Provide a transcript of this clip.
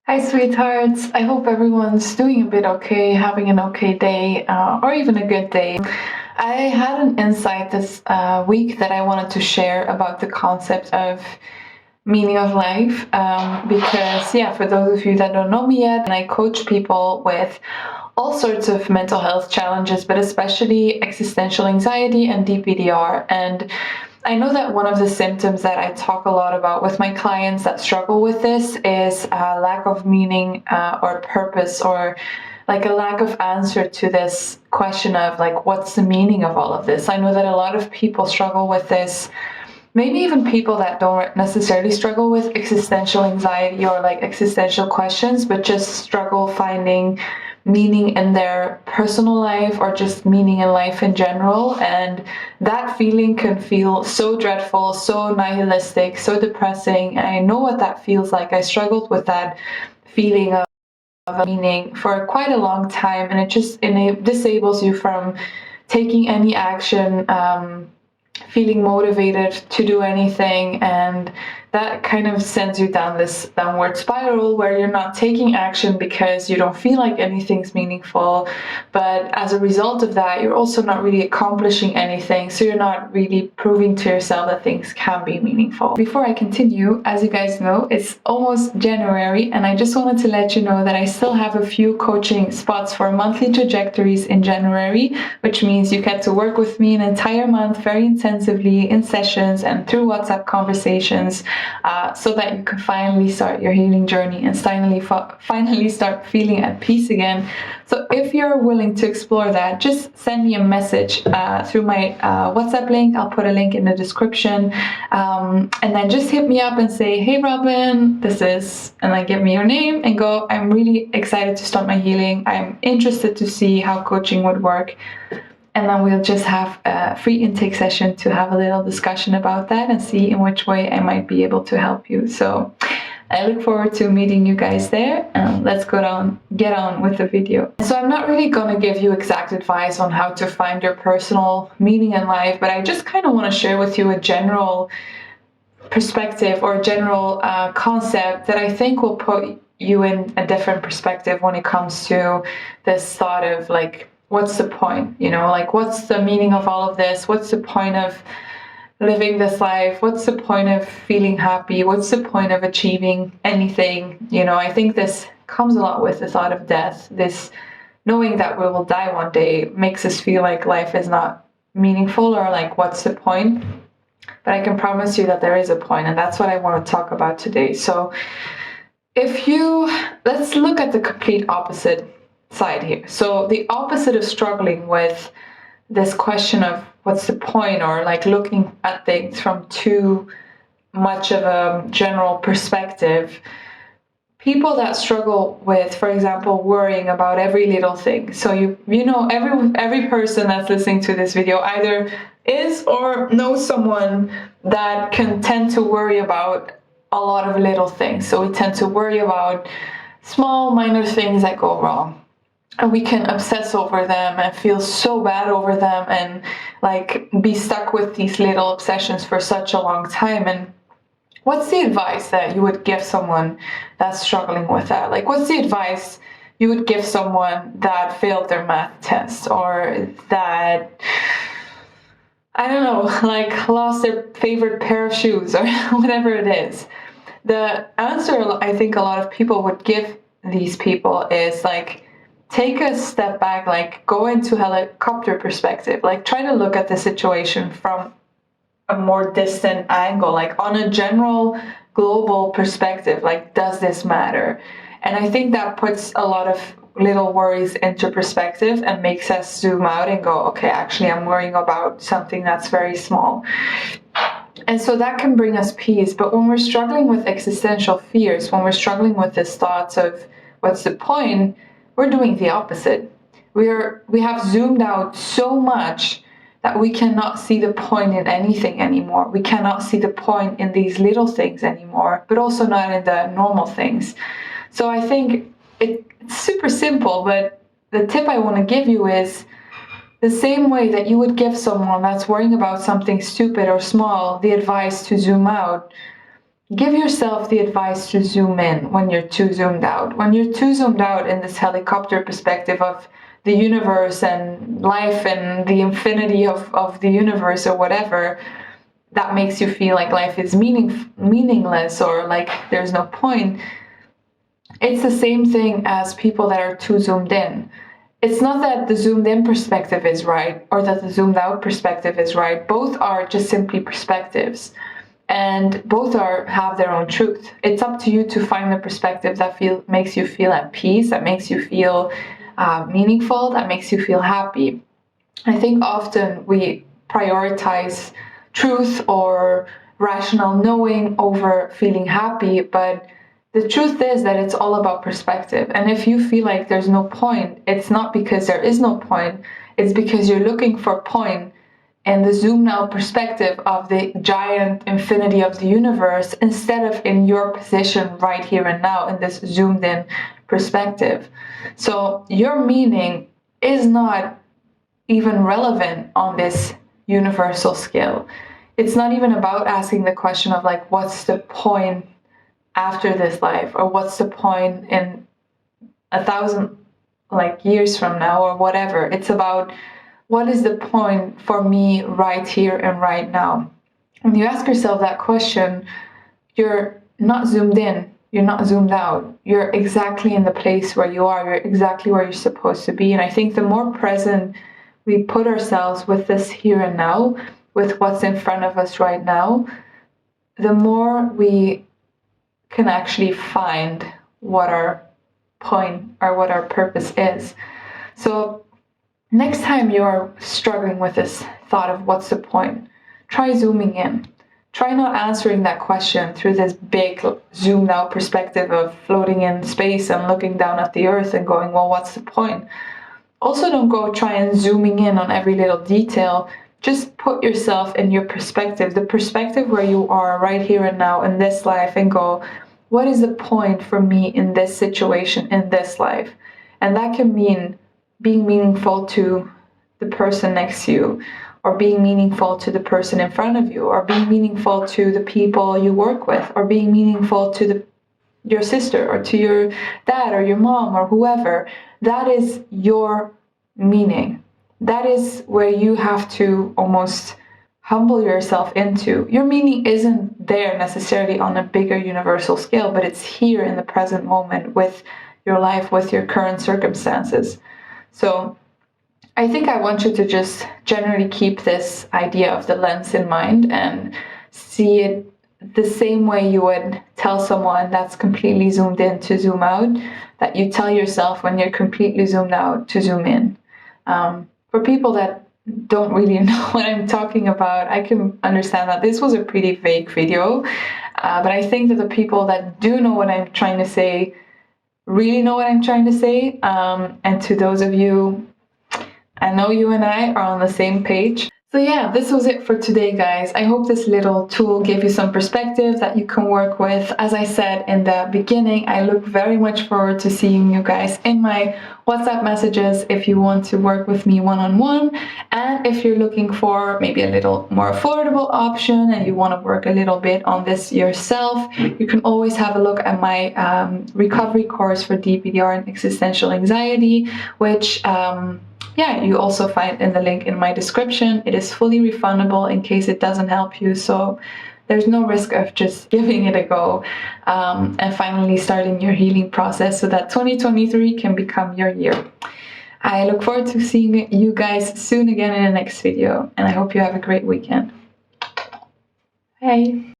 Hi, sweethearts. I hope everyone's doing a bit okay, having an okay day, or even a good day. I had an insight this week that I wanted to share about the concept of meaning of life. Because, yeah, for those of you that don't know me yet, and I coach people with all sorts of mental health challenges, but especially existential anxiety and DPDR. And I know that one of the symptoms that I talk a lot about with my clients that struggle with this is a lack of meaning or purpose, or like a lack of answer to this question of like, what's the meaning of all of this? I know that a lot of people struggle with this. Maybe even people that don't necessarily struggle with existential anxiety or like existential questions, but just struggle finding meaning in their personal life or just meaning in life in general. And that feeling can feel so dreadful, so nihilistic, so depressing. And I know what that feels like. I struggled with that feeling of meaning for quite a long time, and it just disables you from taking any action, feeling motivated to do anything, and that kind of sends you down this downward spiral where you're not taking action because you don't feel like anything's meaningful, but as a result of that you're also not really accomplishing anything, so you're not really proving to yourself that things can be meaningful. Before I continue, as you guys know, it's almost January, and I just wanted to let you know that I still have a few coaching spots for monthly trajectories in January, which means you get to work with me an entire month very intensively in sessions and through WhatsApp conversations, so that you can finally start your healing journey and finally start feeling at peace again. So if you're willing to explore that, just send me a message through my WhatsApp link. I'll put a link in the description, and then just hit me up and say, hey Robin, this is, and then give me your name and go, I'm really excited to start my healing. I'm interested to see how coaching would work. And then we'll just have a free intake session to have a little discussion about that and see in which way I might be able to help you. So I look forward to meeting you guys there, and let's get on with the video. So I'm not really going to give you exact advice on how to find your personal meaning in life, but I just kind of want to share with you a general perspective or a general concept that I think will put you in a different perspective when it comes to this thought of like, what's the point? Like, what's the meaning of all of this? What's the point of living this life? What's the point of feeling happy? What's the point of achieving anything? I think this comes a lot with the thought of death. This knowing that we will die one day makes us feel like life is not meaningful, or like, what's the point? But I can promise you that there is a point, and that's what I want to talk about today. So let's look at the complete opposite side here. So the opposite of struggling with this question of what's the point, or like looking at things from too much of a general perspective, people that struggle with, for example, worrying about every little thing. So every person that's listening to this video either is or knows someone that can tend to worry about a lot of little things. So we tend to worry about small minor things that go wrong, and we can obsess over them and feel so bad over them, and like be stuck with these little obsessions for such a long time. And what's the advice that you would give someone that's struggling with that? Like, what's the advice you would give someone that failed their math test, or that, I don't know, like lost their favorite pair of shoes, or whatever it is? The answer I think a lot of people would give these people is like, take a step back, like go into helicopter perspective, like try to look at the situation from a more distant angle, like on a general global perspective, like, does this matter? And I think that puts a lot of little worries into perspective and makes us zoom out and go, okay, actually I'm worrying about something that's very small. And so that can bring us peace. But when we're struggling with existential fears, when we're struggling with this thoughts of what's the point, we're doing the opposite. We have zoomed out so much that we cannot see the point in anything anymore. We cannot see the point in these little things anymore, but also not in the normal things. So I think it's super simple, but the tip I want to give you is the same way that you would give someone that's worrying about something stupid or small the advice to zoom out. give yourself the advice to zoom in when you're too zoomed out. When you're too zoomed out in this helicopter perspective of the universe and life and the infinity of the universe or whatever, that makes you feel like life is meaningless or like there's no point. It's the same thing as people that are too zoomed in. It's not that the zoomed in perspective is right or that the zoomed out perspective is right. Both are just simply perspectives, and both have their own truth. It's up to you to find the perspective that makes you feel at peace, that makes you feel meaningful, that makes you feel happy. I think often we prioritize truth or rational knowing over feeling happy, but the truth is that it's all about perspective. And if you feel like there's no point, it's not because there is no point, it's because you're looking for point in the zoom out perspective of the giant infinity of the universe instead of in your position right here and now in this zoomed in perspective. So your meaning is not even relevant on this universal scale. It's not even about asking the question of like, what's the point after this life, or what's the point in 1,000 like years from now or whatever. It's about what is the point for me right here and right now. When you ask yourself that question, you're not zoomed in, you're not zoomed out, you're exactly in the place where you are, you're exactly where you're supposed to be. And I think the more present we put ourselves with this here and now, with what's in front of us right now, the more we can actually find what our point or what our purpose is. So next time you're struggling with this thought of what's the point, try zooming in. Try not answering that question through this big zoomed out perspective of floating in space and looking down at the earth and going, well, what's the point? Also, don't go try and zooming in on every little detail. Just put yourself in your perspective, the perspective where you are right here and now in this life, and go, what is the point for me in this situation, in this life? And that can mean being meaningful to the person next to you, or being meaningful to the person in front of you, or being meaningful to the people you work with, or being meaningful to your sister, or to your dad, or your mom, or whoever. That is your meaning. That is where you have to almost humble yourself into. Your meaning isn't there necessarily on a bigger universal scale, but it's here in the present moment with your life, with your current circumstances. So I think I want you to just generally keep this idea of the lens in mind and see it the same way you would tell someone that's completely zoomed in to zoom out, that you tell yourself when you're completely zoomed out to zoom in. For people that don't really know what I'm talking about, I can understand that this was a pretty vague video, but I think that the people that do know what I'm trying to say really know what I'm trying to say. And to those of you, I know you and I are on the same page. So yeah, this was it for today, guys. I hope this little tool gave you some perspective that you can work with. As I said in the beginning, I look very much forward to seeing you guys in my WhatsApp messages if you want to work with me one-on-one. And if you're looking for maybe a little more affordable option and you want to work a little bit on this yourself, you can always have a look at my recovery course for DPDR and existential anxiety, which you also find in the link in my description. It is fully refundable in case it doesn't help you, so there's no risk of just giving it a go and finally starting your healing process so that 2023 can become your year. I look forward to seeing you guys soon again in the next video, and I hope you have a great weekend. Bye!